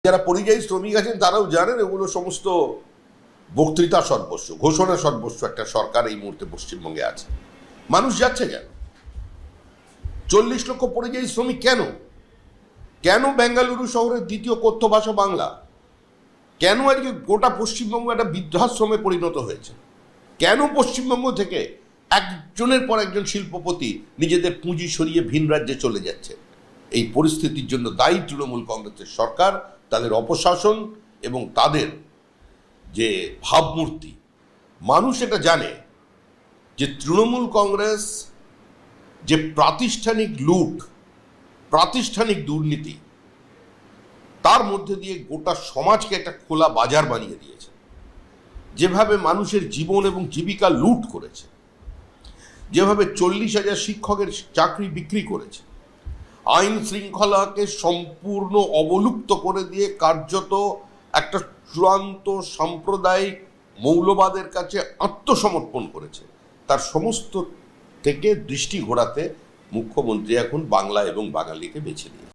যারা পরিযায়ী শ্রমিক আছেন তারাও জানেন এগুলো সমস্ত বক্তৃতা সর্বস্ব, ঘোষণা সর্বস্ব একটা সরকার এই মুহূর্তে পশ্চিমবঙ্গে আছে। মানুষ যাচ্ছে কেন? 40 লক্ষ পরিযায়ী শ্রমিক কেন? কেন বেঙ্গালুরু শহরের দ্বিতীয় কথ্য ভাষা বাংলা? কেন আজকে গোটা পশ্চিমবঙ্গ একটা বৃদ্ধাশ্রমে পরিণত হয়েছে? কেন পশ্চিমবঙ্গ থেকে একজনের পর একজন শিল্পপতি নিজেদের পুঁজি সরিয়ে ভিন রাজ্যে চলে যাচ্ছে? এই পরিস্থিতির জন্য দায়ী তৃণমূল কংগ্রেসের সরকার, তাদের অপশাসন এবং তাদের যে ভাবমূর্তি। মানুষ এটা জানে যে তৃণমূল কংগ্রেস যে প্রাতিষ্ঠানিক লুট, প্রাতিষ্ঠানিক দুর্নীতি, তার মধ্যে দিয়ে গোটা সমাজকে একটা খোলা বাজার বানিয়ে দিয়েছে। যেভাবে মানুষের জীবন এবং জীবিকা লুট করেছে, যেভাবে 40,000 শিক্ষকের চাকরি বিক্রি করেছে, আইন শৃঙ্খলাকে সম্পূর্ণ অবলুপ্ত করে দিয়ে কার্যত একটা চূড়ান্ত সাম্প্রদায়িক মৌলবাদের কাছে আত্মসমর্পণ করেছে, তার সমস্ত থেকে দৃষ্টি ঘোরাতে মুখ্যমন্ত্রী এখন বাংলা এবং বাঙালিকে বেছে নিয়েছে।